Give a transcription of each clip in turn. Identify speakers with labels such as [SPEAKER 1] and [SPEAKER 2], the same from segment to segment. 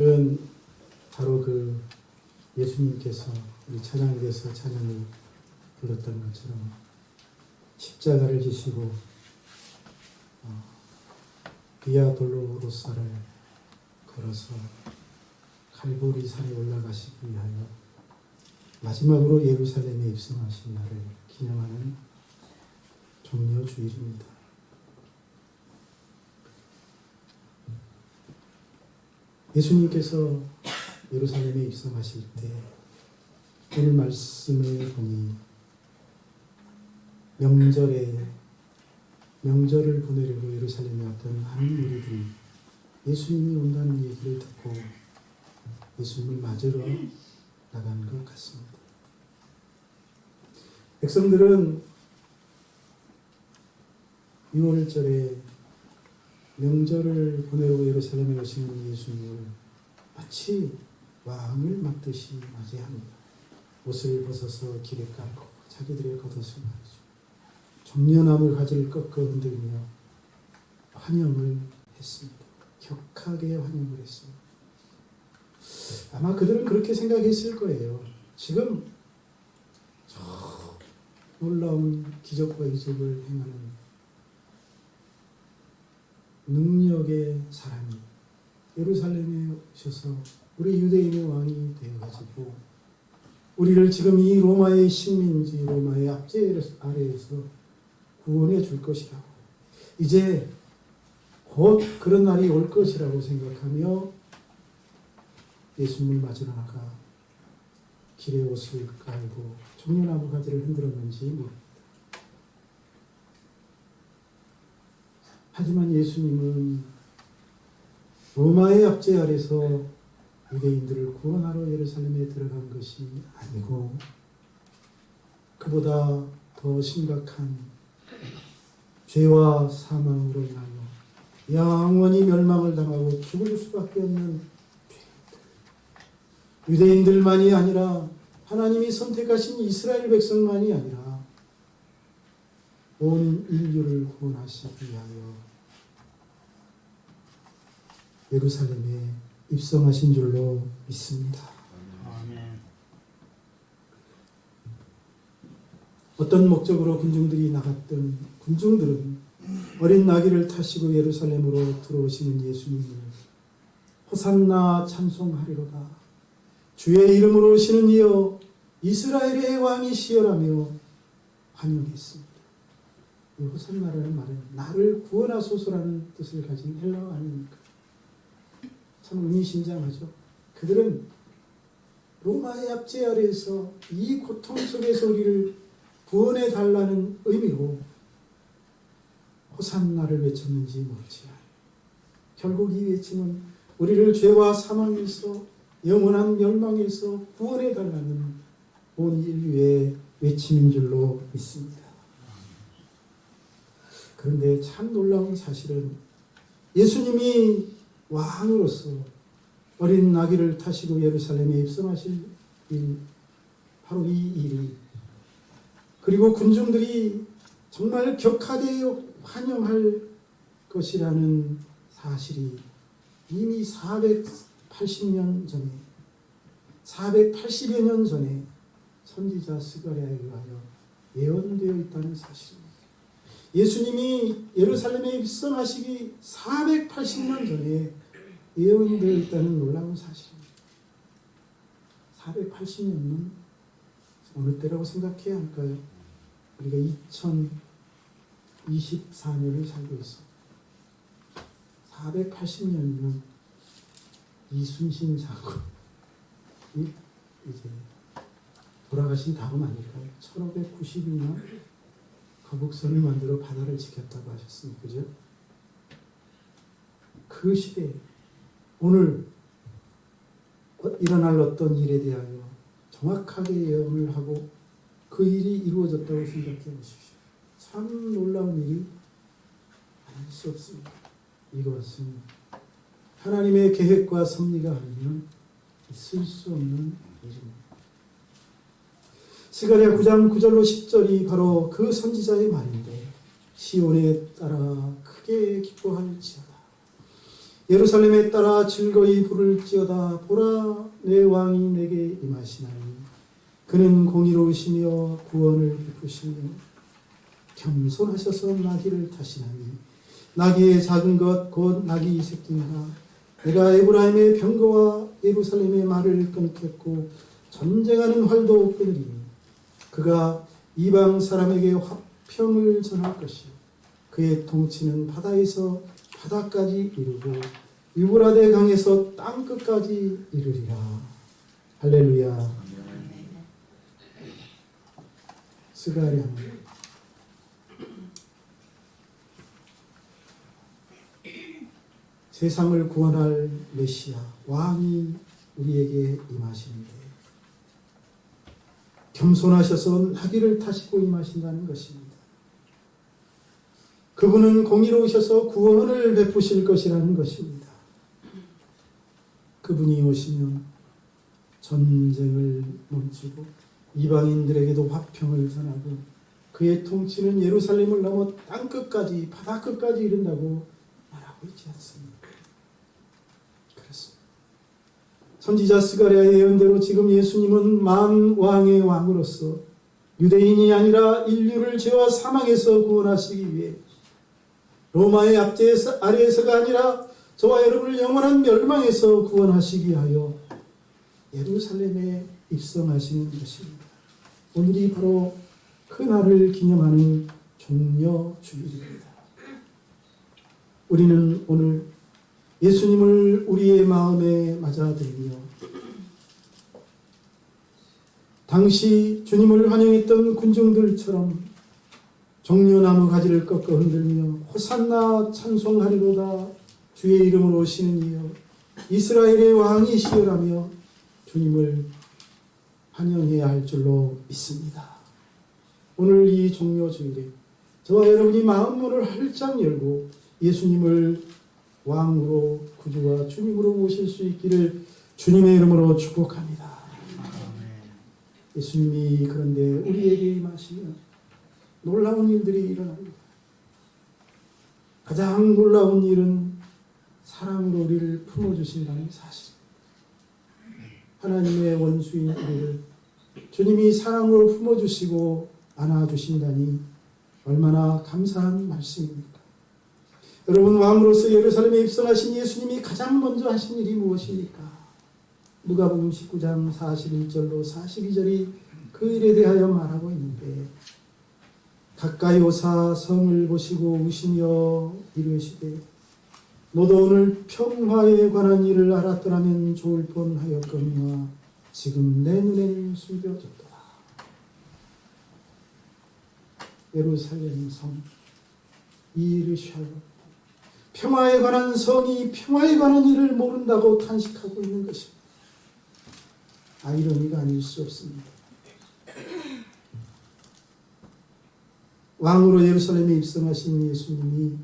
[SPEAKER 1] 은 바로 그 예수님께서 우리 찬양에서 찬양을 불렀던 것처럼 십자가를 지시고 비아 돌로로사를 걸어서 칼보리 산에 올라가시기 위하여 마지막으로 예루살렘에 입성하신 날을 기념하는 종려 주일입니다. 예수님께서 예루살렘에 입성하실 때 오늘 말씀을 보니 명절을 보내려고 예루살렘에 왔던 많은 무리들이 예수님이 온다는 얘기를 듣고 예수님을 맞으러 나간 것 같습니다. 백성들은 유월절에 명절을 보내고 예루살렘에 오시는 예수님을 마치 왕을 맞듯이 맞이합니다. 옷을 벗어서 길에 깔고 자기들의 겉옷을 말이죠. 종려나무 가지를 꺾어 흔들며 환영을 했습니다. 격하게 환영을 했습니다. 아마 그들은 그렇게 생각했을 거예요. 지금 저 놀라운 기적과 이적을 행하는 능력의 사람이 예루살렘에 오셔서 우리 유대인의 왕이 되어가지고 우리를 지금 이 로마의 식민지, 로마의 압제 아래에서 구원해 줄 것이라고, 이제 곧 그런 날이 올 것이라고 생각하며 예수님을 맞으러 나가 길에 옷을 깔고 종려나무 가지를 흔들었는지 모릅니다. 하지만 예수님은 로마의 압제 아래서 유대인들을 구원하러 예루살렘에 들어간 것이 아니고 그보다 더 심각한 죄와 사망으로 인하여 영원히 멸망을 당하고 죽을 수밖에 없는 유대인들만이 아니라 하나님이 선택하신 이스라엘 백성만이 아니라 온 인류를 구원하시기 위하여 예루살렘에 입성하신 줄로 믿습니다.
[SPEAKER 2] 아멘.
[SPEAKER 1] 어떤 목적으로 군중들이 나갔던 군중들은 어린 나귀를 타시고 예루살렘으로 들어오시는 예수님을 호산나 찬송하리로다, 주의 이름으로 오시는 이여 이스라엘의 왕이시여라며 환영했습니다. 이 호산나라는 말은 나를 구원하소서라는 뜻을 가진 헬라어 아닙니까? 참 의미심장하죠. 그들은 로마의 압제 아래에서 이 고통 속에서 우리를 구원해 달라는 의미로 호산나를 외쳤는지 모르지만 결국 이 외침은 우리를 죄와 사망에서 영원한 멸망에서 구원해 달라는 온 인류의 외침인 줄로 믿습니다. 그런데 참 놀라운 사실은 예수님이 왕으로서 어린 나귀를 타시고 예루살렘에 입성하실 일, 바로 이 일이, 그리고 군중들이 정말 격하게 환영할 것이라는 사실이 이미 480년 전에, 480여 년 전에 선지자 스가랴에 의하여 예언되어 있다는 사실입니다. 예수님이 예루살렘에 입성하시기 480년 전에 예언되어 있다는 놀라운 사실입니다. 480년은 어느 때라고 생각해야 할까요? 우리가 2024년을 살고 있습니다. 480년이면 이순신 장군이 이제 돌아가신 다음 아닐까요? 1590년 거북선을 만들어 바다를 지켰다고 하셨습니다. 그죠? 그 시대에 오늘 일어날 어떤 일에 대하여 정확하게 예언을 하고 그 일이 이루어졌다고 생각해 보십시오. 참 놀라운 일이 아닐 수 없습니다. 이것은 하나님의 계획과 섭리가 아니면 있을 수 없는 일입니다. 스가랴 9장 9절로 10절이 바로 그 선지자의 말인데, 시온에 따라 크게 기뻐할지어다. 예루살렘에 따라 즐거이 부를지어다. 보라, 내 왕이 내게 임하시나니 그는 공의로우시며 구원을 베푸시며 겸손하셔서 나귀를 타시나니 나귀의 작은 것 곧 나귀 새끼인가. 내가 에브라임의 병거와 예루살렘의 말을 끊겠고 전쟁하는 활도 끊으리니 그가 이방 사람에게 화평을 전할 것이요 그의 통치는 바다에서 바다까지 이르고 유브라데 강에서 땅 끝까지 이르리라. 할렐루야. 스가랴. 세상을 구원할 메시아 왕이 우리에게 임하시는데 겸손하셔서 나귀를 타시고 임하신다는 것입니다. 그분은 공의로우셔서 구원을 베푸실 것이라는 것입니다. 그분이 오시면 전쟁을 멈추고 이방인들에게도 화평을 전하고 그의 통치는 예루살렘을 넘어 땅끝까지 바다 끝까지 이른다고 말하고 있지 않습니까? 그렇습니다. 선지자 스가랴의 예언대로 지금 예수님은 만왕의 왕으로서 유대인이 아니라 인류를 죄와 사망에서 구원하시기 위해 로마의 압제 아래에서가 아니라 저와 여러분을 영원한 멸망에서 구원하시기 위하여 예루살렘에 입성하시는 것입니다. 오늘이 바로 그 날을 기념하는 종려주일입니다. 우리는 오늘 예수님을 우리의 마음에 맞아들이며 당시 주님을 환영했던 군중들처럼 종려나무 가지를 꺾어 흔들며 호산나 찬송하리로다 주의 이름으로 오시는 이여 이스라엘의 왕이시여라며 주님을 환영해야 할 줄로 믿습니다. 오늘 이 종려주일에 저와 여러분이 마음문을 활짝 열고 예수님을 왕으로 구주와 주님으로 모실 수 있기를 주님의 이름으로 축복합니다. 예수님이 그런데 우리에게 임하시면 놀라운 일들이 일어납니다. 가장 놀라운 일은 사랑으로 우리를 품어주신다는 사실. 하나님의 원수인 우리를 주님이 사랑으로 품어주시고 안아주신다니 얼마나 감사한 말씀입니까? 여러분, 왕으로서 예루살렘에 입성하신 예수님이 가장 먼저 하신 일이 무엇입니까? 누가복음 19장 41절로 42절이 그 일에 대하여 말하고 있는데 가까이 오사 성을 보시고 우시며 이르시되 너도 오늘 평화에 관한 일을 알았더라면 좋을 뻔하였거니와 지금 내 눈에는 숨겨졌도다. 예루살렘 성 이르샤요 평화에 관한 성이 평화에 관한 일을 모른다고 탄식하고 있는 것입니다. 아이러니가 아닐 수 없습니다. 왕으로 예루살렘에 입성하신 예수님이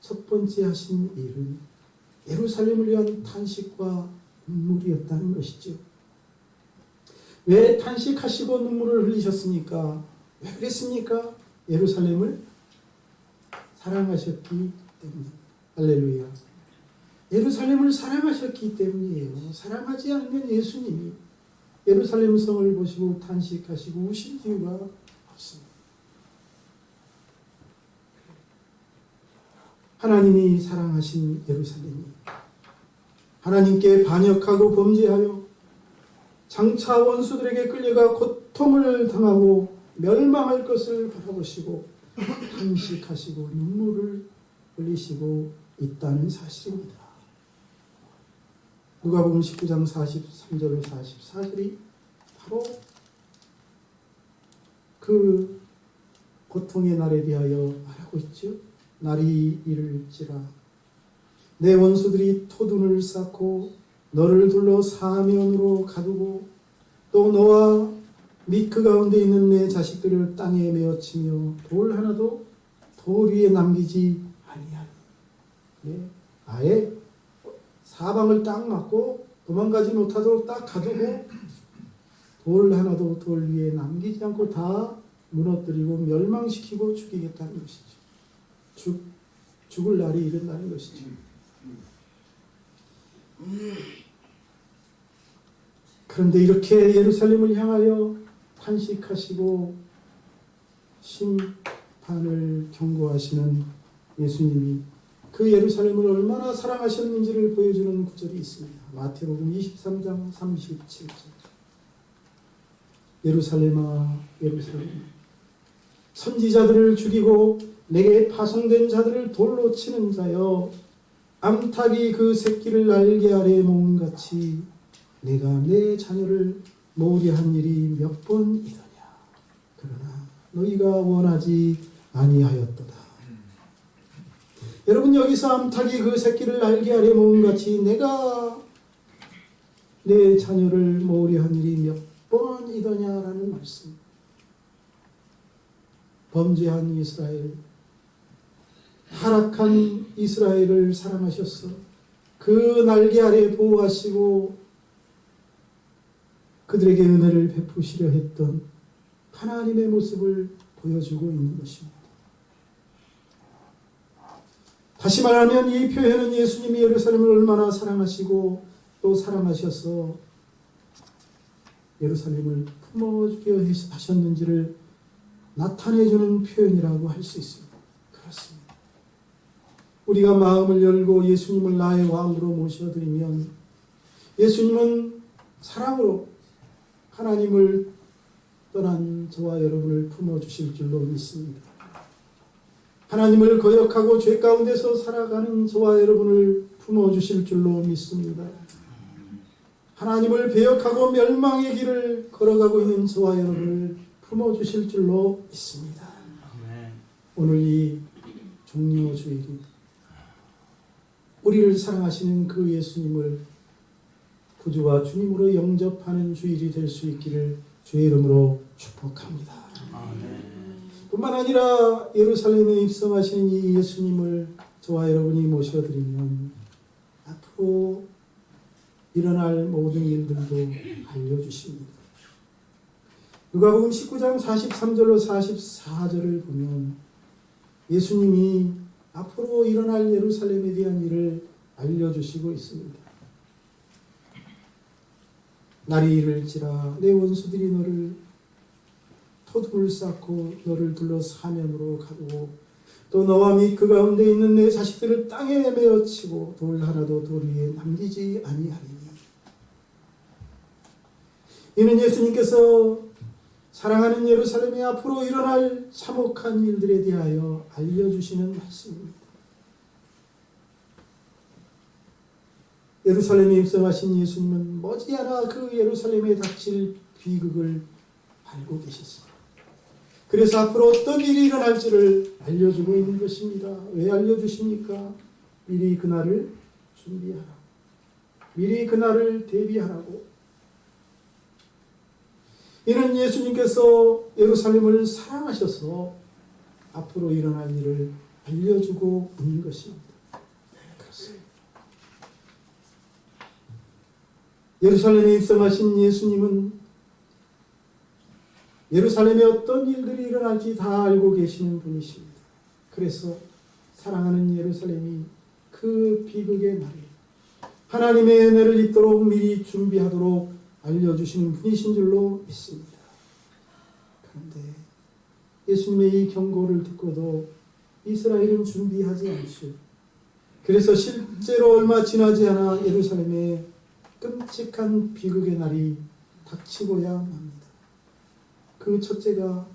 [SPEAKER 1] 첫 번째 하신 일은 예루살렘을 위한 탄식과 눈물이었다는 것이죠. 왜 탄식하시고 눈물을 흘리셨습니까? 왜 그랬습니까? 예루살렘을 사랑하셨기 때문에. 할렐루야. 예루살렘을 사랑하셨기 때문이에요. 사랑하지 않으면 예수님이 예루살렘 성을 보시고 탄식하시고 우신 이유가 없습니다. 하나님이 사랑하신 예루살렘이 하나님께 반역하고 범죄하여 장차 원수들에게 끌려가 고통을 당하고 멸망할 것을 바라보시고 탄식하시고 눈물을 흘리시고 있다는 사실입니다. 누가복음 19장 43절로 44절이 바로 그 고통의 날에 대하여 말하고 있죠. 날이 이를지라 내 원수들이 토둔을 쌓고 너를 둘러 사면으로 가두고 또 너와 및 그 가운데 있는 내 자식들을 땅에 메어치며 돌 하나도 돌 위에 남기지 아니하니. 네. 아예 사방을 딱 막고 도망가지 못하도록 딱 가두고 돌 하나도 돌 위에 남기지 않고 다 무너뜨리고 멸망시키고 죽이겠다는 것이죠. 죽을 날이 이른다는 것이죠. 그런데 이렇게 예루살렘을 향하여 탄식하시고 심판을 경고하시는 예수님이 그 예루살렘을 얼마나 사랑하셨는지를 보여주는 구절이 있습니다. 마태복음 23장 37절. 예루살렘아 예루살렘, 선지자들을 죽이고 내게 파송된 자들을 돌로 치는 자여, 암탉이 그 새끼를 날개 아래에 모은 같이 내가 내 자녀를 모으려 한 일이 몇 번이더냐. 그러나 너희가 원하지 아니하였도다. 여러분, 여기서 암탉이 그 새끼를 날개 아래에 모은 같이 내가 내 자녀를 모으려 한 일이 몇 번이더냐라는 말씀. 범죄한 이스라엘, 타락한 이스라엘을 사랑하셨어. 그 날개 아래 보호하시고 그들에게 은혜를 베푸시려 했던 하나님의 모습을 보여주고 있는 것입니다. 다시 말하면 이 표현은 예수님이 예루살렘을 얼마나 사랑하시고 또 사랑하셔서 예루살렘을 품어주려 하셨는지를 나타내주는 표현이라고 할 수 있습니다. 그렇습니다. 우리가 마음을 열고 예수님을 나의 왕으로 모셔드리면 예수님은 사랑으로 하나님을 떠난 저와 여러분을 품어주실 줄로 믿습니다. 하나님을 거역하고 죄 가운데서 살아가는 저와 여러분을 품어주실 줄로 믿습니다. 하나님을 배역하고 멸망의 길을 걸어가고 있는 저와 여러분을 품어주실 줄로 믿습니다. 오늘 이 종려주일이 우리를 사랑하시는 그 예수님을 구주와 주님으로 영접하는 주일이 될 수 있기를 주의 이름으로 축복합니다. 뿐만 아니라 예루살렘에 입성하신 이 예수님을 저와 여러분이 모셔드리면 앞으로 일어날 모든 일들도 알려주십니다. 누가복음 19장 43절로 44절을 보면 예수님이 앞으로 일어날 예루살렘에 대한 일을 알려주시고 있습니다. 날이 이를지라 내 원수들이 너를 토두를 쌓고 너를 둘러 사면으로 가두고 또 너와 및 그 가운데 있는 내 자식들을 땅에 메어치고 돌 하나도 돌 위에 남기지 아니하리니. 이는 예수님께서 사랑하는 예루살렘이 앞으로 일어날 참혹한 일들에 대하여 알려주시는 말씀입니다. 예루살렘에 입성하신 예수님은 머지않아 그 예루살렘에 닥칠 비극을 알고 계셨습니다. 그래서 앞으로 어떤 일이 일어날지를 알려주고 있는 것입니다. 왜 알려주십니까? 미리 그날을 준비하라고, 미리 그날을 대비하라고. 이는 예수님께서 예루살렘을 사랑하셔서 앞으로 일어날 일을 알려주고 있는 것입니다. 그렇습니다. 예루살렘에 입성하신 예수님은 예루살렘에 어떤 일들이 일어날지 다 알고 계시는 분이십니다. 그래서 사랑하는 예루살렘이 그 비극의 날에 하나님의 은혜를 입도록 미리 준비하도록 알려주시는 분이신 줄로 믿습니다. 그런데 예수님의 이 경고를 듣고도 이스라엘은 준비하지 않죠. 그래서 실제로 얼마 지나지 않아 예루살렘에 끔찍한 비극의 날이 닥치고야 합니다. 그 첫째가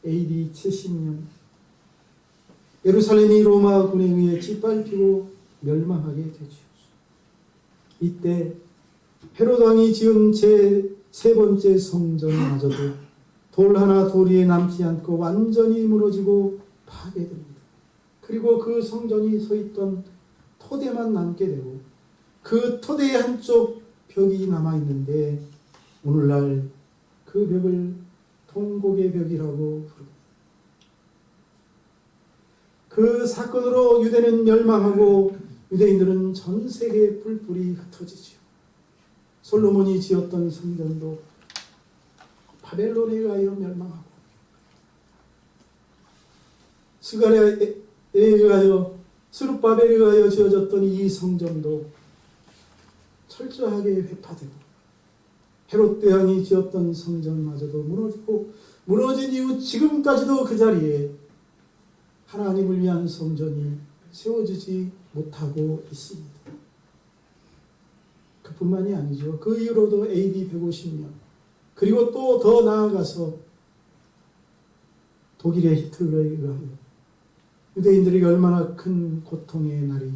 [SPEAKER 1] AD 70년 예루살렘이 로마군에 의해 짓밟히고 멸망하게 되죠. 이때 헤롯 왕이 지은 제 세 번째 성전마저도 돌 하나 돌 위에 남지 않고 완전히 무너지고 파괴됩니다. 그리고 그 성전이 서 있던 토대만 남게 되고 그 토대의 한쪽 벽이 남아있는데 오늘날 그 벽을 통곡의 벽이라고 부릅니다. 그 사건으로 유대는 멸망하고 유대인들은 전 세계에 뿔뿔이 흩어지죠. 솔로몬이 지었던 성전도 바벨론에 의하여 멸망하고 스가랴에 의하여 스룹바벨에 의하여 지어졌던 이 성전도 철저하게 회파되고 헤롯 대왕이 지었던 성전마저도 무너지고 무너진 이후 지금까지도 그 자리에 하나님을 위한 성전이 세워지지 못하고 있습니다. 그뿐만이 아니죠. 그 이후로도 AD 150년 그리고 또 더 나아가서 독일의 히틀러에 의하여 유대인들에게 얼마나 큰 고통의 날이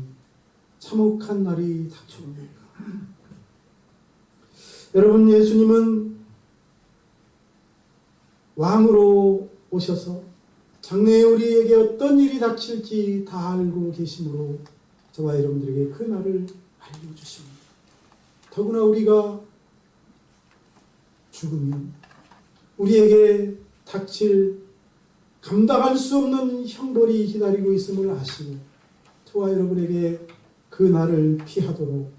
[SPEAKER 1] 참혹한 날이 닥쳐옵니까? 여러분, 예수님은 왕으로 오셔서 장래에 우리에게 어떤 일이 닥칠지 다 알고 계시므로 저와 여러분들에게 그 날을 알려주십니다. 더구나 우리가 죽으면 우리에게 닥칠 감당할 수 없는 형벌이 기다리고 있음을 아시고 저와 여러분에게 그 날을 피하도록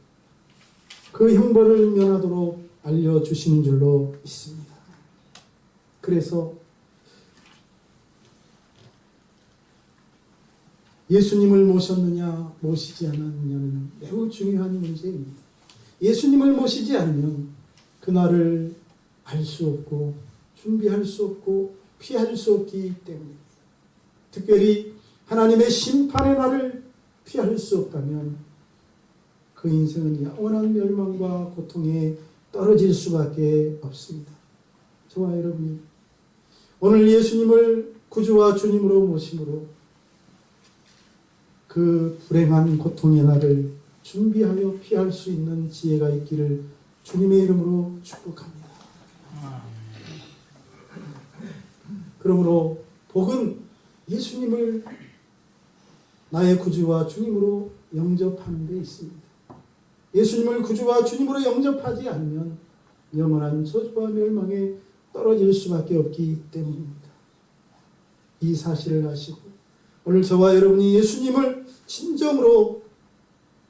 [SPEAKER 1] 그 형벌을 면하도록 알려주시는 줄로 믿습니다. 그래서 예수님을 모셨느냐 모시지 않았느냐는 매우 중요한 문제입니다. 예수님을 모시지 않으면 그날을 알 수 없고 준비할 수 없고 피할 수 없기 때문입니다. 특별히 하나님의 심판의 날을 피할 수 없다면 그 인생은 영원한 멸망과 고통에 떨어질 수밖에 없습니다. 저와 여러분이 오늘 예수님을 구주와 주님으로 모심으로 그 불행한 고통의 날을 준비하여 피할 수 있는 지혜가 있기를 주님의 이름으로 축복합니다. 그러므로 복은 예수님을 나의 구주와 주님으로 영접하는 데 있습니다. 예수님을 구주와 주님으로 영접하지 않으면 영원한 저주와 멸망에 떨어질 수밖에 없기 때문입니다. 이 사실을 아시고 오늘 저와 여러분이 예수님을 진정으로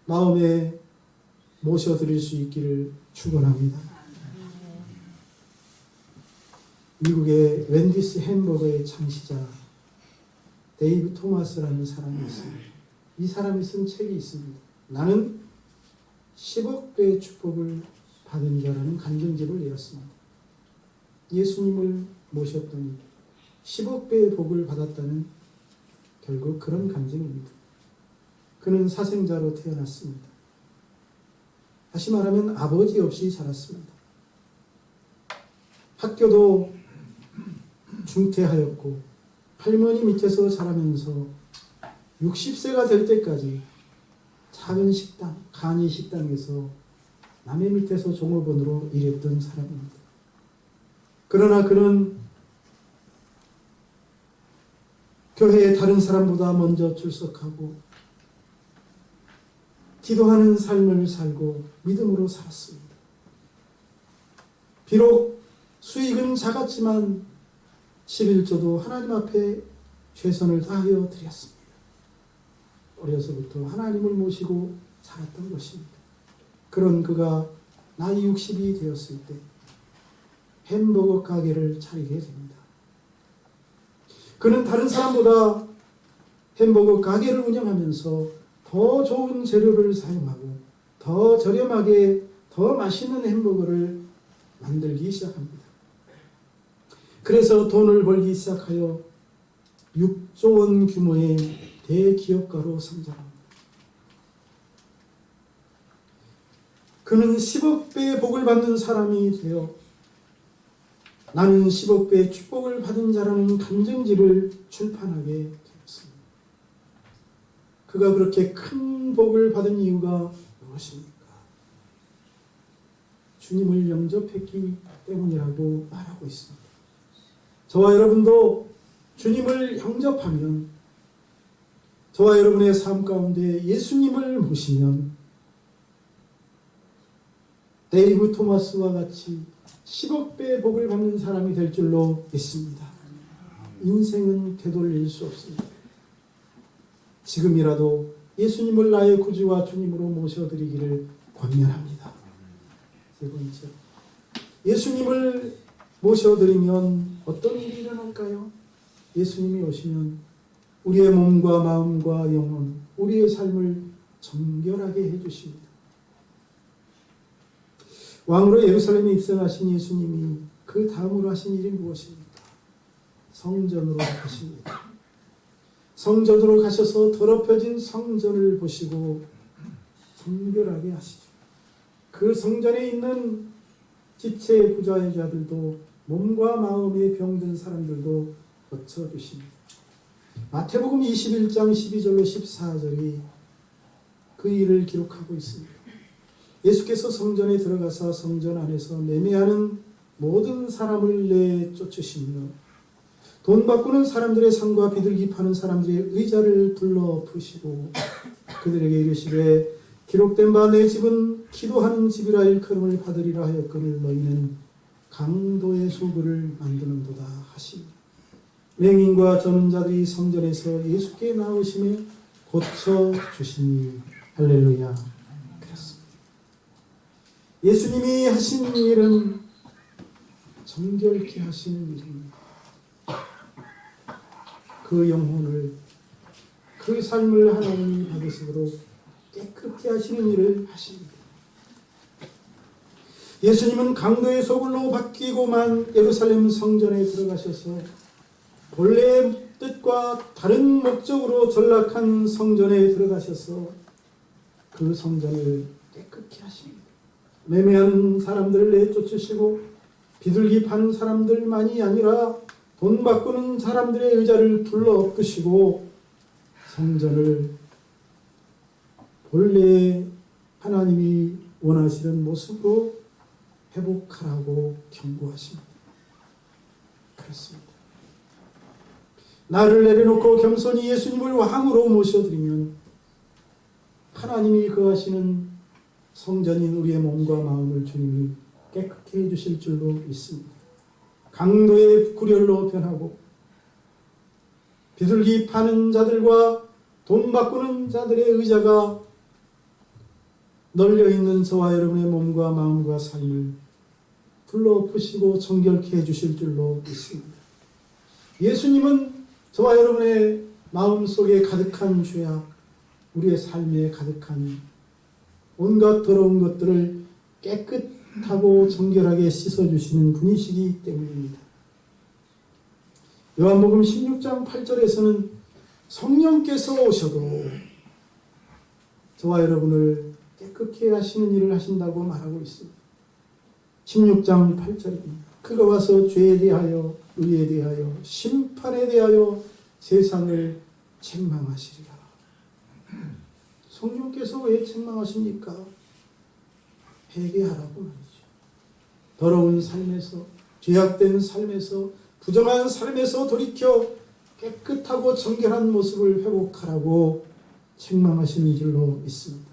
[SPEAKER 1] 마음에 모셔드릴 수 있기를 축원합니다. 미국의 웬디스 햄버거의 창시자 데이브 토마스라는 사람이 있습니다. 이 사람이 쓴 책이 있습니다. 나는 10억 배의 축복을 받은 자라는 간증집을 내었습니다. 예수님을 모셨더니 10억 배의 복을 받았다는 결국 그런 간증입니다. 그는 사생자로 태어났습니다. 다시 말하면 아버지 없이 자랐습니다. 학교도 중퇴하였고 할머니 밑에서 자라면서 60세가 될 때까지 작은 식당, 간이 식당에서 남의 밑에서 종업원으로 일했던 사람입니다. 그러나 그는 교회에 다른 사람보다 먼저 출석하고 기도하는 삶을 살고 믿음으로 살았습니다. 비록 수익은 작았지만 11조도 하나님 앞에 최선을 다하여 드렸습니다. 어려서부터 하나님을 모시고 살았던 것입니다. 그런 그가 나이 60이 되었을 때 햄버거 가게를 차리게 됩니다. 그는 다른 사람보다 햄버거 가게를 운영하면서 더 좋은 재료를 사용하고 더 저렴하게 더 맛있는 햄버거를 만들기 시작합니다. 그래서 돈을 벌기 시작하여 6조 원 규모의 대기업가로 성장합니다. 그는 10억 배의 복을 받는 사람이 되어 나는 10억 배의 축복을 받은 자라는 간증집을 출판하게 되었습니다. 그가 그렇게 큰 복을 받은 이유가 무엇입니까? 주님을 영접했기 때문이라고 말하고 있습니다. 저와 여러분도 주님을 영접하면 저와 여러분의 삶 가운데 예수님을 모시면 데이브 토마스와 같이 10억 배의 복을 받는 사람이 될 줄로 믿습니다. 인생은 되돌릴 수 없습니다. 지금이라도 예수님을 나의 구주와 주님으로 모셔드리기를 권면합니다. 세 번째, 예수님을 모셔드리면 어떤 일이 일어날까요? 예수님이 오시면 우리의 몸과 마음과 영혼, 우리의 삶을 정결하게 해주십니다. 왕으로 예루살렘에 입성하신 예수님이 그 다음으로 하신 일이 무엇입니까? 성전으로 가십니다. 성전으로 가셔서 더럽혀진 성전을 보시고 정결하게 하시죠. 그 성전에 있는 지체 부자여자들도 몸과 마음에 병든 사람들도 고쳐주십니다. 마태복음 21장 12절로 14절이 그 일을 기록하고 있습니다. 예수께서 성전에 들어가서 성전 안에서 매매하는 모든 사람을 내쫓으시며 돈 바꾸는 사람들의 상과 비둘기 파는 사람들의 의자를 둘러 푸시고 그들에게 이르시되 기록된 바 내 집은 기도하는 집이라 일컬음을 받으리라 하였거늘 너희는 강도의 소굴을 만드는도다 하시니 맹인과 저는 자들이 성전에서 예수께 나오심에 고쳐주시니 할렐루야. 그렇습니다. 예수님이 하신 일은 정결케 하시는 일입니다. 그 영혼을, 그 삶을 하나님이 받으심으로 깨끗게 하시는 일을 하십니다. 예수님은 강도의 소굴로 바뀌고만 예루살렘 성전에 들어가셔서 본래의 뜻과 다른 목적으로 전락한 성전에 들어가셔서 그 성전을 깨끗게 하십니다. 매매하는 사람들을 내쫓으시고 비둘기 파는 사람들만이 아니라 돈 바꾸는 사람들의 의자를 둘러엎으시고 성전을 본래 하나님이 원하시는 모습으로 회복하라고 경고하십니다. 그렇습니다. 나를 내려놓고 겸손히 예수님을 왕으로 모셔드리면 하나님이 거하시는 성전인 우리의 몸과 마음을 주님이 깨끗게 해주실 줄로 믿습니다. 강도의 구렬로 변하고 비둘기 파는 자들과 돈 바꾸는 자들의 의자가 널려있는 저와 여러분의 몸과 마음과 삶을 불러엎으시고 정결케 해주실 줄로 믿습니다. 예수님은 저와 여러분의 마음속에 가득한 죄악, 우리의 삶에 가득한 온갖 더러운 것들을 깨끗하고 정결하게 씻어주시는 분이시기 때문입니다. 요한복음 16장 8절에서는 성령께서 오셔도 저와 여러분을 깨끗게 하시는 일을 하신다고 말하고 있습니다. 16장 8절입니다. 그가 와서 죄에 대하여 의에 대하여 심판에 대하여 세상을 책망하시리라. 성령께서 왜 책망하십니까? 회개하라고 말이죠. 더러운 삶에서, 죄악된 삶에서, 부정한 삶에서 돌이켜 깨끗하고 정결한 모습을 회복하라고 책망하시는 줄로 믿습니다.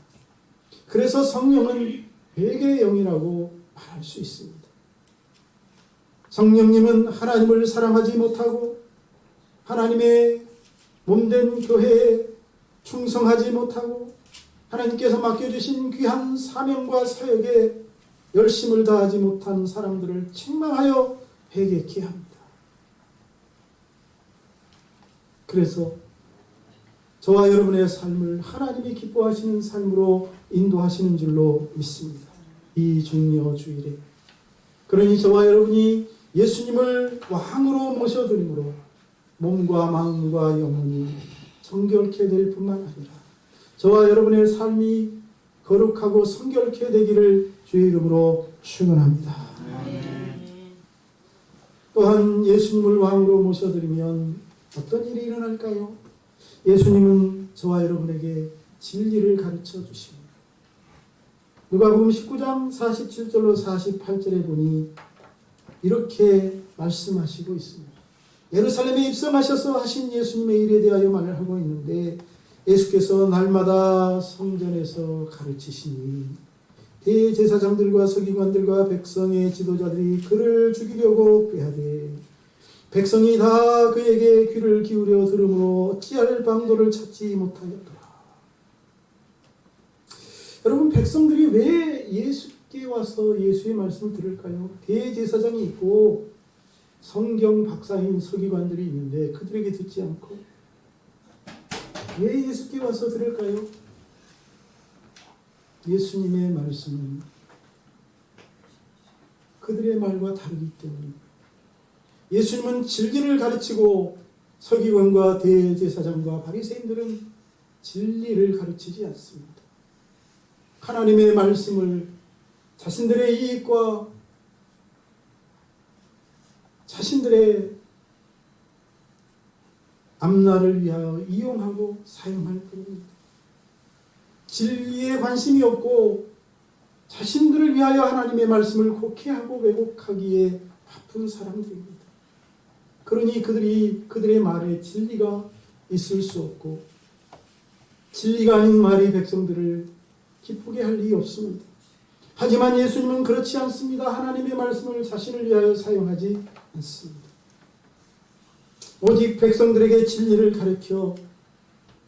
[SPEAKER 1] 그래서 성령은 회개의 영이라고 말할 수 있습니다. 성령님은 하나님을 사랑하지 못하고 하나님의 몸된 교회에 충성하지 못하고 하나님께서 맡겨주신 귀한 사명과 사역에 열심을 다하지 못한 사람들을 책망하여 회개케 합니다. 그래서 저와 여러분의 삶을 하나님이 기뻐하시는 삶으로 인도하시는 줄로 믿습니다. 이 중요 주일에 그러니 저와 여러분이 예수님을 왕으로 모셔드림으로 몸과 마음과 영혼이 정결케 될 뿐만 아니라 저와 여러분의 삶이 거룩하고 성결케 되기를 주의 이름으로 축원합니다. 또한 예수님을 왕으로 모셔드리면 어떤 일이 일어날까요? 예수님은 저와 여러분에게 진리를 가르쳐 주십니다. 누가복음 19장 47절로 48절에 보니 이렇게 말씀하시고 있습니다. 예루살렘에 입성하셔서 하신 예수님의 일에 대하여 말을 하고 있는데 예수께서 날마다 성전에서 가르치시니 대제사장들과 서기관들과 백성의 지도자들이 그를 죽이려고 꾀하되 백성이 다 그에게 귀를 기울여 들으므로 어찌할 방도를 찾지 못하였더라. 여러분, 백성들이 왜 예수께 와서 예수의 말씀을 들을까요? 대제사장이 있고 성경 박사인 서기관들이 있는데 그들에게 듣지 않고 왜 예수께 와서 들을까요? 예수님의 말씀은 그들의 말과 다르기 때문입니다. 예수님은 진리를 가르치고 서기관과 대제사장과 바리새인들은 진리를 가르치지 않습니다. 하나님의 말씀을 자신들의 이익과 자신들의 앞날을 위하여 이용하고 사용할 뿐입니다. 진리에 관심이 없고 자신들을 위하여 하나님의 말씀을 곡해하고 왜곡하기에 바쁜 사람들입니다. 그러니 그들의 말에 진리가 있을 수 없고 진리가 아닌 말이 백성들을 기쁘게 할 리가 없습니다. 하지만 예수님은 그렇지 않습니다. 하나님의 말씀을 자신을 위하여 사용하지 않습니다. 오직 백성들에게 진리를 가르쳐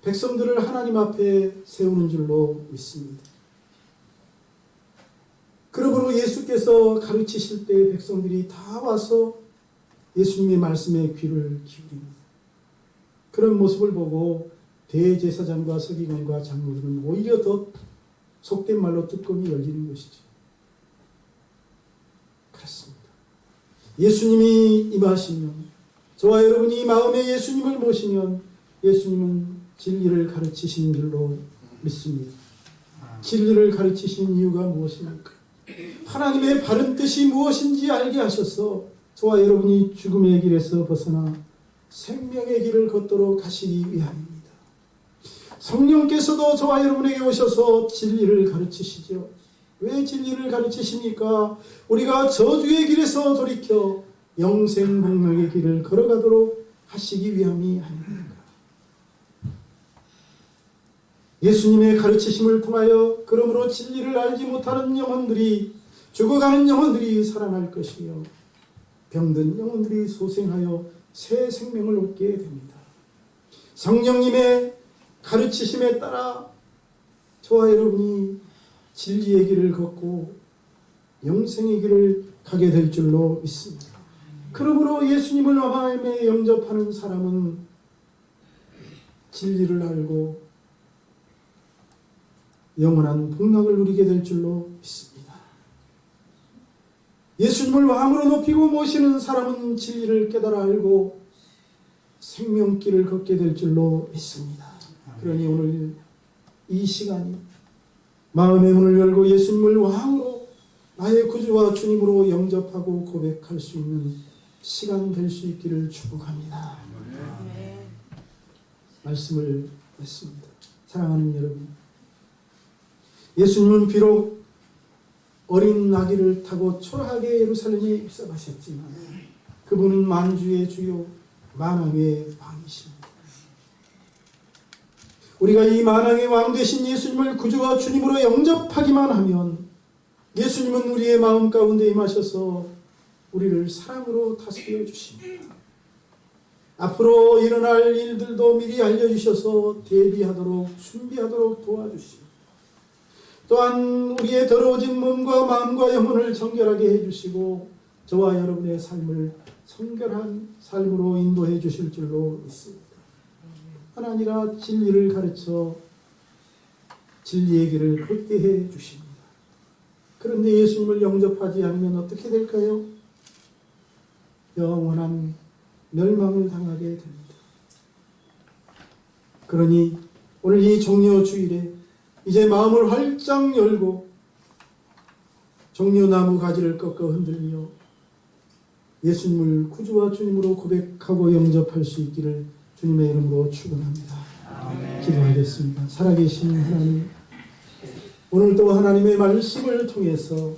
[SPEAKER 1] 백성들을 하나님 앞에 세우는 줄로 믿습니다. 그러므로 예수께서 가르치실 때 백성들이 다 와서 예수님의 말씀에 귀를 기울입니다. 그런 모습을 보고 대제사장과 서기관과 장로들은 오히려 더 속된 말로 뚜껑이 열리는 것이죠. 그렇습니다. 예수님이 임하시면, 저와 여러분이 마음에 예수님을 모시면 예수님은 진리를 가르치시는 줄로 믿습니다. 진리를 가르치신 이유가 무엇입니까? 하나님의 바른 뜻이 무엇인지 알게 하셔서 저와 여러분이 죽음의 길에서 벗어나 생명의 길을 걷도록 하시기 위함입니다. 성령께서도 저와 여러분에게 오셔서 진리를 가르치시죠. 왜 진리를 가르치십니까? 우리가 저주의 길에서 돌이켜 영생 복락의 길을 걸어가도록 하시기 위함이 아닙니까? 예수님의 가르치심을 통하여 그러므로 진리를 알지 못하는 영혼들이, 죽어가는 영혼들이 살아날 것이요 병든 영혼들이 소생하여 새 생명을 얻게 됩니다. 성령님의 가르치심에 따라 저와 여러분이 진리의 길을 걷고 영생의 길을 가게 될 줄로 믿습니다. 그러므로 예수님을 마음에 영접하는 사람은 진리를 알고 영원한 복락을 누리게 될 줄로 믿습니다. 예수님을 왕으로 높이고 모시는 사람은 진리를 깨달아 알고 생명길을 걷게 될 줄로 믿습니다. 그러니 오늘 이 시간이 마음의 문을 열고 예수님을 왕으로 나의 구주와 주님으로 영접하고 고백할 수 있는 시간 될 수 있기를 축복합니다. 말씀을 맺습니다. 사랑하는 여러분, 예수님은 비록 어린 나귀를 타고 초라하게 예루살렘에 입성하셨지만 그분은 만주의 주요 만왕의 왕이십니다. 우리가 이 만왕의 왕 되신 예수님을 구주와 주님으로 영접하기만 하면 예수님은 우리의 마음 가운데 임하셔서 우리를 사랑으로 다스려 주십니다. 앞으로 일어날 일들도 미리 알려주셔서 대비하도록 준비하도록 도와주시고 또한 우리의 더러워진 몸과 마음과 영혼을 정결하게 해주시고 저와 여러분의 삶을 성결한 삶으로 인도해 주실 줄로 믿습니다. 하나니가 진리를 가르쳐 진리의 길을 걷게 해 주십니다. 그런데 예수님을 영접하지 않으면 어떻게 될까요? 영원한 멸망을 당하게 됩니다. 그러니 오늘 이 종려 주일에 이제 마음을 활짝 열고 종려나무 가지를 꺾어 흔들며 예수님을 구주와 주님으로 고백하고 영접할 수 있기를 주님의 이름으로 축원합니다. 기도하겠습니다. 살아계신 하나님, 오늘도 하나님의 말씀을 통해서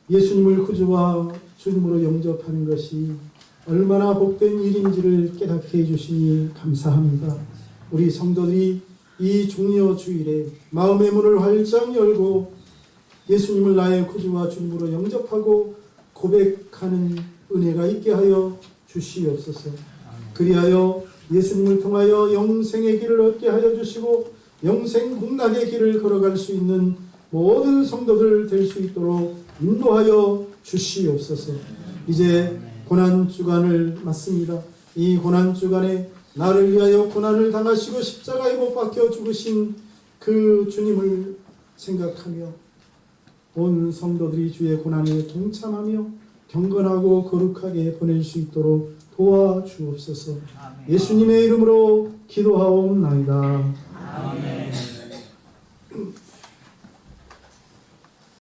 [SPEAKER 1] 예수님을 구주와 주님으로 영접하는 것이 얼마나 복된 일인지를 깨닫게 해주시니 감사합니다. 우리 성도들이 이 종려 주일에 마음의 문을 활짝 열고 예수님을 나의 구주와 주님으로 영접하고 고백하는 은혜가 있게 하여 주시옵소서. 그리하여 예수님을 통하여 영생의 길을 얻게 하여 주시고 영생 복락의 길을 걸어갈 수 있는 모든 성도들 될 수 있도록 인도하여 주시옵소서. 이제 고난주간을 맞습니다. 이 고난주간에 나를 위하여 고난을 당하시고 십자가에 못 박혀 죽으신 그 주님을 생각하며 온 성도들이 주의 고난에 동참하며 경건하고 거룩하게 보낼 수 있도록 도와주옵소서. 예수님의 이름으로 기도하옵나이다.
[SPEAKER 2] 아멘.